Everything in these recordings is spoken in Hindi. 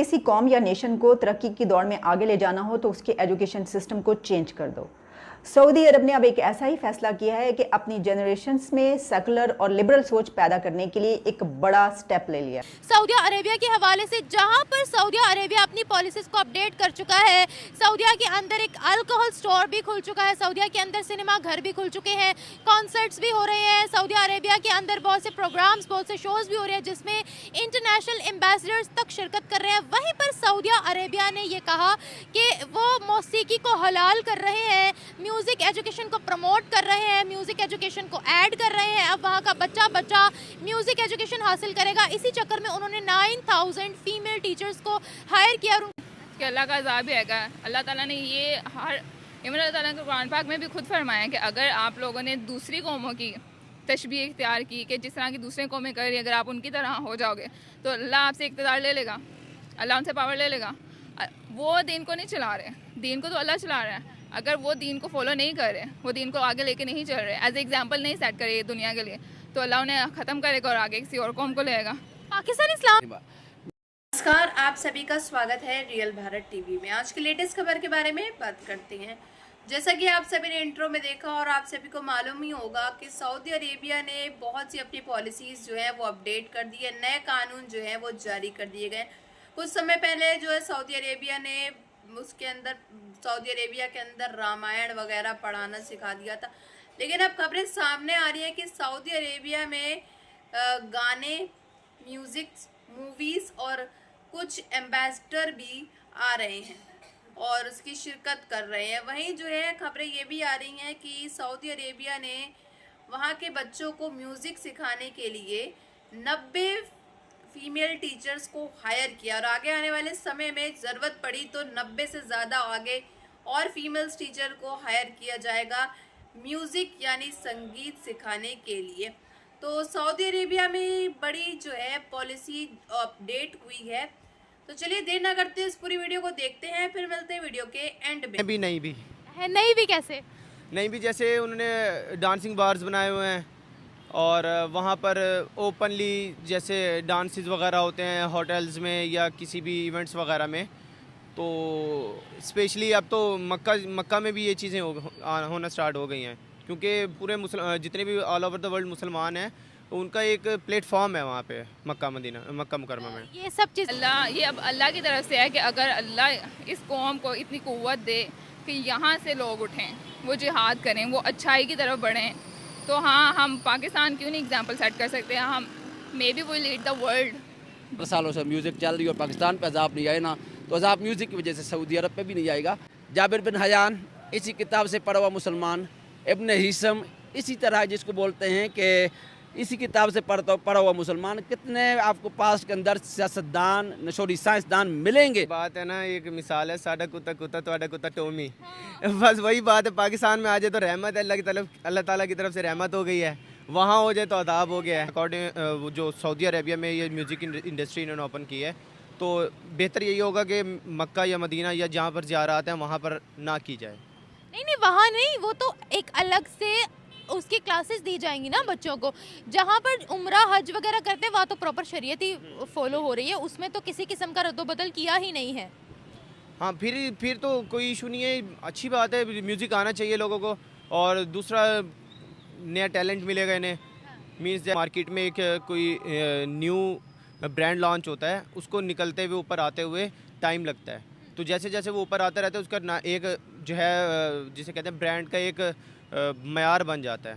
किसी कौम या नेशन को तरक्की की दौड़ में आगे ले जाना हो तो उसके एजुकेशन सिस्टम को चेंज कर दो। सऊदी अरब ने अब एक ऐसा ही फैसला किया है कि अपनी जनरेशन्स में सेकुलर और लिबरल सोच पैदा करने के लिए एक बड़ा स्टेप ले लिया। सऊदी अरेबिया के हवाले से जहां पर सऊदी अरेबिया अपनी पॉलिसीज को अपडेट कर चुका है, सऊदी के अंदर एक अल्कोहल स्टोर भी खुल चुका है, सऊदी के अंदर सिनेमा घर भी खुल चुके हैं, कॉन्सर्ट्स भी हो रहे हैं, सऊदी अरेबिया के अंदर बहुत से प्रोग्राम्स, बहुत से शोज भी हो रहे हैं जिसमें इंटरनेशनल एम्बेसडर्स तक शिरकत कर रहे हैं। वहीं पर सऊदी अरेबिया ने ये कहा कि वो मौसीकी को हलाल कर रहे हैं, म्यूजिक एजुकेशन को प्रमोट कर रहे हैं, म्यूजिक एजुकेशन को ऐड कर रहे हैं। अब वहाँ का बच्चा बच्चा म्यूजिक एजुकेशन हासिल करेगा। इसी चक्कर में उन्होंने 9000 फीमेल टीचर्स को हायर किया। कि अल्लाह का अज़ाब भी है। अल्लाह ताला ने ये अल्लाह ताला के कुरान पाक में भी खुद फरमाया कि अगर आप लोगों ने दूसरी कौमों की तशबीह इख्तियार की कि जिस तरह की दूसरी कौमें कर रही, अगर आप उनकी तरह हो जाओगे तो अल्लाह आपसे इक़्तिदार ले लेगा, अल्लाह उनसे पावर ले लेगा। वो दीन को नहीं चला रहे, दीन को तो अल्लाह चला रहा है। अगर वो दीन को फॉलो नहीं कर रहे, वो दीन को आगे लेके नहीं चल रहे, एज एग्जाम्पल नहीं सेट करे दुनिया के लिए, तो अल्लाह उन्हें ख़त्म करेगा और आगे किसी और कौम को लेगा। पाकिस्तान इस्लाम। नमस्कार, आप सभी का स्वागत है रियल भारत टीवी में। आज की लेटेस्ट खबर के बारे में बात करते हैं। जैसा कि आप सभी ने इंट्रो में देखा और आप सभी को मालूम ही होगा कि सऊदी अरेबिया ने बहुत सी अपनी पॉलिसीज़ जो है वो अपडेट कर दी है, नए कानून जो है वो जारी कर दिए गए। कुछ समय पहले जो है सऊदी अरेबिया ने सऊदी अरेबिया के अंदर रामायण वगैरह पढ़ाना सिखा दिया था, लेकिन अब खबरें सामने आ रही है कि सऊदी अरेबिया में गाने, म्यूज़िक, मूवीज़ और कुछ एम्बेसडर भी आ रहे हैं और उसकी शिरकत कर रहे हैं। वहीं जो है खबरें ये भी आ रही हैं कि सऊदी अरेबिया ने वहाँ के बच्चों को म्यूज़िक सिखाने के लिए 90 फीमेल टीचर्स को हायर किया और आगे आने वाले समय में ज़रूरत पड़ी तो 90 से ज़्यादा आगे और फीमेल्स टीचर को हायर किया जाएगा म्यूज़िक यानी संगीत सिखाने के लिए। तो सऊदी अरेबिया में बड़ी जो है पॉलिसी अपडेट हुई है। तो चलिए देर ना करते इस पूरी वीडियो को देखते हैं, फिर मिलते हैं वीडियो के एंड में। नहीं भी कैसे नहीं भी जैसे उन्होंने डांसिंग बार्स बनाए हुए हैं और वहाँ पर ओपनली जैसे डांसेस वगैरह होते हैं होटल्स में या किसी भी इवेंट्स वगैरह में। तो स्पेशली अब तो मक्का में भी ये चीज़ें होना स्टार्ट हो गई हैं, क्योंकि पूरे जितने भी ऑल ओवर द वर्ल्ड मुसलमान हैं उनका एक प्लेटफॉर्म है वहाँ पे मक्का मुकर्रमा में। ये सब चीज़ ये अब अल्लाह की तरफ से है कि अगर अल्लाह इस कौम को इतनी क़ुव्वत दे कि यहाँ से लोग उठें, वो जिहाद करें, वो अच्छाई की तरफ बढ़ें, तो हाँ, हम पाकिस्तान क्यों नहीं एग्जाम्पल सेट कर सकते हैं। हम may be will lead the world. सालों से म्यूज़िक चल रही है और पाकिस्तान पे अज़ाब नहीं आए ना, तो अज़ाब म्यूज़िक की वजह से सऊदी अरब पे भी नहीं आएगा। जाबिर बिन हयान इसी किताब से पढ़ा हुआ मुसलमान, इब्न हिशम इसी तरह जिसको बोलते हैं कि इसी किताब से पढ़ा हुआ मुसलमान। कितने आपको पास्ट के अंदर सियासतदान, नशोरी साइंसदान मिलेंगे। बात है ना, एक मिसाल है साडा कुत्ता कुत्ता तो कुत्ता टोमी। बस वही बात है, पाकिस्तान में आ जाए तो रहमत है अल्लाह ताला की तरफ से रहमत हो गई है, वहाँ हो जाए तो अदाब हो गया है। अकॉर्डिंग जो सऊदी अरेबिया में ये म्यूज़िक इंडस्ट्री इन्होंने ओपन की है, तो बेहतर यही होगा कि मक्का या मदीना या जहाँ पर ज़ियारत हैं वहाँ पर ना की जाए। नहीं, वहाँ नहीं, वो तो एक अलग से उसकी क्लासेस दी जाएंगी ना बच्चों को। जहाँ पर उम्रा हज वगैरह करते हैं वहाँ तो प्रॉपर शरीयत ही फॉलो हो रही है, उसमें तो किसी किस्म का रद्दोबदल किया ही नहीं है। हाँ, फिर तो कोई इशू नहीं है, अच्छी बात है, म्यूज़िक आना चाहिए लोगों को। और दूसरा नया टैलेंट मिलेगा इन्हें। मीन्स मार्केट में एक कोई न्यू ब्रांड लॉन्च होता है, उसको निकलते हुए ऊपर आते हुए टाइम लगता है। तो जैसे जैसे वो ऊपर आता रहता है उसका एक जो है जिसे कहते हैं ब्रांड का एक मयार बन जाता है।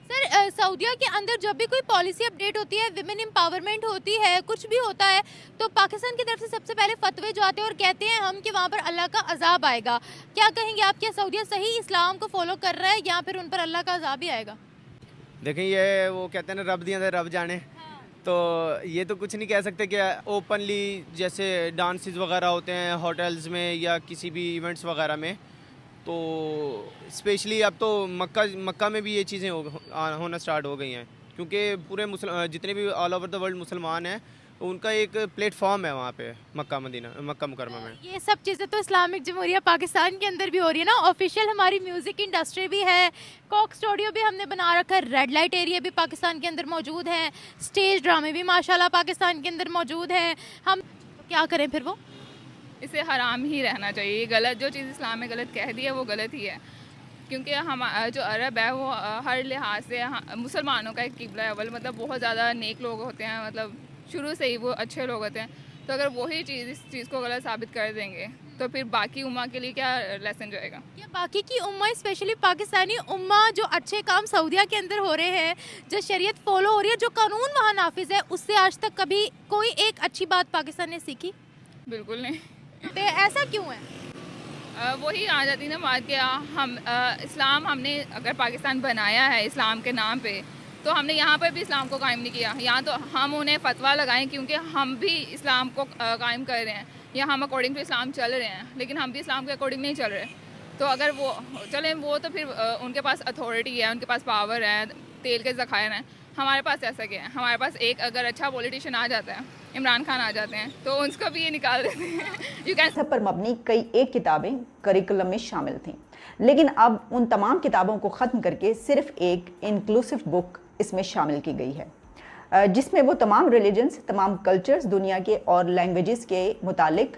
सर, सऊदिया के अंदर जब भी कोई पॉलिसी अपडेट होती है, विमेन एम्पावरमेंट होती है, कुछ भी होता है, तो पाकिस्तान की तरफ से सबसे पहले फतवे जो आते हैं और कहते हैं हम कि वहाँ पर अल्लाह का अजाब आएगा। क्या कहेंगे आप, क्या सऊदिया सही इस्लाम को फॉलो कर रहा है या फिर उन पर अल्लाह का अजाब ही आएगा? देखें, ये वो कहते हैं ना, रब दिया रब जाने। तो ये तो कुछ नहीं कह सकते कि ओपनली जैसे डांसेस वगैरह होते हैं होटल्स में या किसी भी इवेंट्स वगैरह में। तो स्पेशली अब तो मक्का में भी ये चीज़ें होना स्टार्ट हो गई हैं, क्योंकि पूरे जितने भी ऑल ओवर द वर्ल्ड मुसलमान हैं उनका एक प्लेटफॉर्म है वहाँ पे मक्का मुकर्रमा में। ये सब चीज़ें तो इस्लामिक जमहूरिया पाकिस्तान के अंदर भी हो रही है ना। ऑफिशियल हमारी म्यूज़िक इंडस्ट्री भी है, कोक स्टूडियो भी हमने बना रखा है, रेड लाइट एरिया भी पाकिस्तान के अंदर मौजूद है, स्टेज ड्रामे भी माशाल्लाह पाकिस्तान के अंदर मौजूद हैं। हम क्या करें फिर वो? इसे हराम ही रहना चाहिए। ये गलत, जो चीज़ इस्लाम में गलत कह दी है वो गलत ही है, क्योंकि हम जो अरब है वो हर लिहाज से मुसलमानों का एक किबला है अव्वल, मतलब बहुत ज़्यादा नेक लोग होते हैं, मतलब शुरू से ही वो अच्छे लोग होते हैं। तो अगर वही चीज़ इस चीज़ को गलत साबित कर देंगे तो फिर बाकी उम्मा के लिए क्या लेसन जाएगा? क्या बाकी की उम्मा, स्पेशली पाकिस्तानी उम्मा, जो अच्छे काम सऊदीया के अंदर हो रहे हैं, जो शरीयत फॉलो हो रही है, जो कानून वहाँ नाफिज है, उससे आज तक कभी कोई एक अच्छी बात पाकिस्तान ने सीखी? बिल्कुल नहीं। तो ऐसा क्यों है? वही आ जाती ना बात कि हम इस्लाम हमने अगर पाकिस्तान बनाया है इस्लाम के नाम पे, तो हमने यहाँ पर भी इस्लाम को कायम नहीं किया। यहाँ तो हम उन्हें फतवा लगाएं क्योंकि हम भी इस्लाम को कायम कर रहे हैं, या हम अकॉर्डिंग टू इस्लाम चल रहे हैं, लेकिन हम भी इस्लाम के अकॉर्डिंग नहीं चल रहे। तो अगर वो चलें, वो तो फिर उनके पास अथॉरिटी है, उनके पास पावर है, तेल के ज़खायर हैं। हमारे पास ऐसा क्या है? हमारे पास एक अगर अच्छा पॉलिटिशियन आ जाता है, इमरान खान आ जाते हैं, तो उसको भी ये निकाल देते हैं। यू कैन सब पर मबनी कई एक किताबें करिकुलम में शामिल थीं, लेकिन अब उन तमाम किताबों को ख़त्म करके सिर्फ एक इंक्लूसिव बुक इसमें शामिल की गई है, जिसमें वो तमाम रिलीजन्स, तमाम कल्चर्स, दुनिया के और लैंग्वेजेस के मुतालिक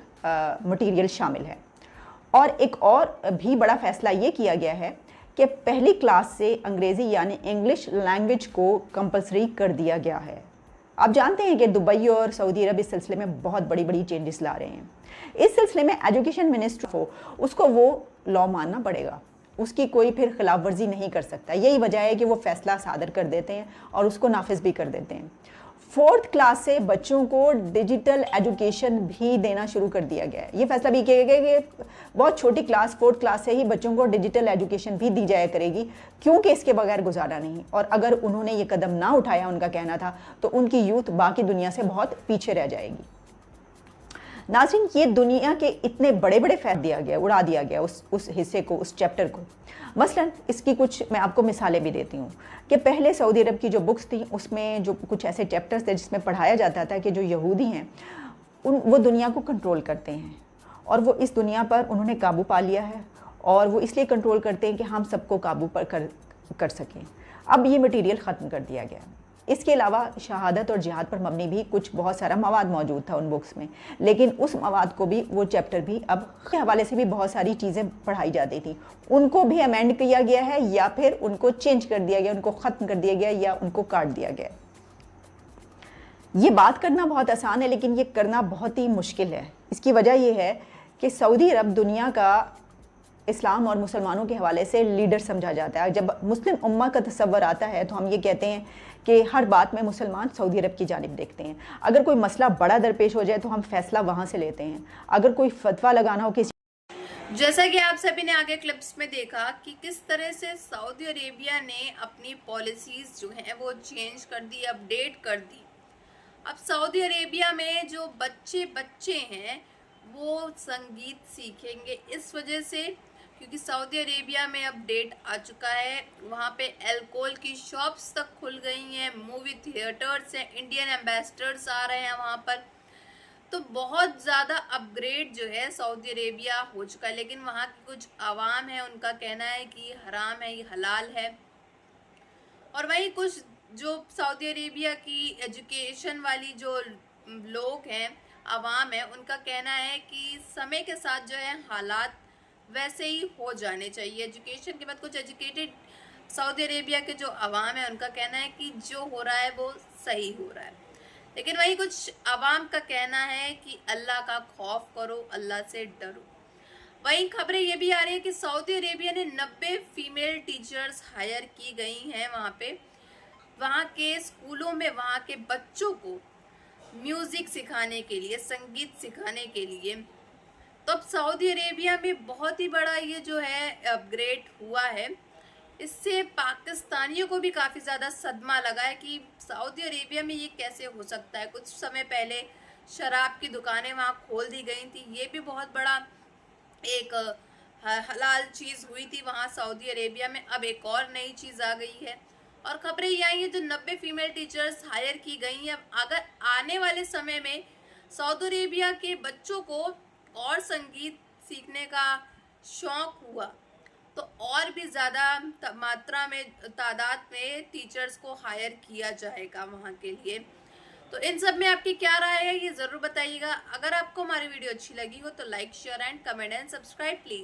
मटीरियल शामिल है। और एक और भी बड़ा फ़ैसला ये किया गया है कि पहली क्लास से अंग्रेज़ी यानी इंग्लिश लैंग्वेज को कंपलसरी कर दिया गया है। आप जानते हैं कि दुबई और सऊदी अरब इस सिलसिले में बहुत बड़ी बड़ी चेंजेस ला रहे हैं। इस सिलसिले में एजुकेशन मिनिस्टर हो, उसको वो लॉ मानना पड़ेगा, उसकी कोई फिर खिलाफ वर्जी नहीं कर सकता। यही वजह है कि वो फैसला सादर कर देते हैं और उसको नाफिज भी कर देते हैं। 4th क्लास से बच्चों को डिजिटल एजुकेशन भी देना शुरू कर दिया गया है। ये फैसला भी किया गया कि बहुत छोटी क्लास 4th क्लास से ही बच्चों को डिजिटल एजुकेशन भी दी जाया करेगी, क्योंकि इसके बगैर गुजारा नहीं। और अगर उन्होंने ये कदम ना उठाया, उनका कहना था, तो उनकी यूथ बाकी दुनिया से बहुत पीछे रह जाएगी। नाज़रीन, ये दुनिया के इतने बड़े बड़े फैसले दिया गया, उड़ा दिया गया उस हिस्से को, उस चैप्टर को। मसलन इसकी कुछ मैं आपको मिसालें भी देती हूँ कि पहले सऊदी अरब की जो बुक्स थी उसमें जो कुछ ऐसे चैप्टर्स थे जिसमें पढ़ाया जाता था कि जो यहूदी हैं वो दुनिया को कंट्रोल करते हैं और वो इस दुनिया पर उन्होंने काबू पा लिया है, और वो इसलिए कंट्रोल करते हैं कि हम सबको काबू पर कर सकें। अब ये मटीरियल ख़त्म कर दिया गया। इसके अलावा शहादत और जिहाद पर मबनी भी कुछ बहुत सारा मवाद मौजूद था उन बुक्स में, लेकिन उस मवाद को भी, वो चैप्टर भी अब के हवाले से भी बहुत सारी चीज़ें पढ़ाई जाती थी, उनको भी अमेंड किया गया है या फिर उनको चेंज कर दिया गया, उनको ख़त्म कर दिया गया या उनको काट दिया गया। ये बात करना बहुत आसान है, लेकिन ये करना बहुत ही मुश्किल है। इसकी वजह यह है कि सऊदी अरब दुनिया का इस्लाम और मुसलमानों के हवाले से लीडर समझा जाता है। जब मुस्लिम उम्मा का तस्वर आता है तो हम ये कहते हैं कि हर बात में मुसलमान सऊदी अरब की जानिब देखते हैं। अगर कोई मसला बड़ा दरपेश हो जाए तो हम फैसला वहाँ से लेते हैं। अगर कोई फतवा लगाना हो किसी, जैसा कि आप सभी ने आगे क्लिप्स में देखा कि किस तरह से सऊदी अरेबिया ने अपनी पॉलिसीज जो हैं वो चेंज कर दी, अपडेट कर दी। अब सऊदी अरेबिया में जो बच्चे हैं वो संगीत सीखेंगे इस वजह से क्योंकि सऊदी अरेबिया में अब डेट आ चुका है। वहाँ पे अल्कोहल की शॉप्स तक खुल गई हैं, मूवी थिएटर्स हैं, इंडियन एम्बेसडर्स आ रहे हैं वहाँ पर। तो बहुत ज़्यादा अपग्रेड जो है सऊदी अरेबिया हो चुका है। लेकिन वहाँ की कुछ आवाम है, उनका कहना है कि ये हराम है, ये हलाल है। और वहीं कुछ जो सऊदी अरेबिया की एजुकेशन वाली जो लोग हैं, आवाम है, उनका कहना है कि समय के साथ जो है हालात वैसे ही हो जाने चाहिए। एजुकेशन के बाद कुछ एजुकेटेड सऊदी अरेबिया के जो आवाम है उनका कहना है कि जो हो रहा है वो सही हो रहा है। लेकिन वहीं कुछ आवाम का कहना है कि अल्लाह का खौफ करो, अल्लाह से डरो। वहीं खबरें ये भी आ रही है कि सऊदी अरेबिया ने 90 फीमेल टीचर्स हायर की गई हैं वहाँ पे, वहाँ के स्कूलों में वहाँ के बच्चों को म्यूज़िक सिखाने के लिए, संगीत सिखाने के लिए। तो अब सऊदी अरेबिया में बहुत ही बड़ा ये जो है अपग्रेड हुआ है। इससे पाकिस्तानियों को भी काफ़ी ज़्यादा सदमा लगा है कि सऊदी अरेबिया में ये कैसे हो सकता है। कुछ समय पहले शराब की दुकानें वहाँ खोल दी गई थी, ये भी बहुत बड़ा एक हलाल चीज़ हुई थी वहाँ सऊदी अरेबिया में। अब एक और नई चीज़ आ गई है और खबरें ये आई हैं जो 90 फीमेल टीचर्स हायर की गई हैं। अब अगर आने वाले समय में सऊदी अरेबिया के बच्चों को और संगीत सीखने का शौक़ हुआ तो और भी ज़्यादा मात्रा में, तादाद में टीचर्स को हायर किया जाएगा वहाँ के लिए। तो इन सब में आपकी क्या राय है ये जरूर बताइएगा। अगर आपको हमारी वीडियो अच्छी लगी हो तो like share and comment and subscribe please.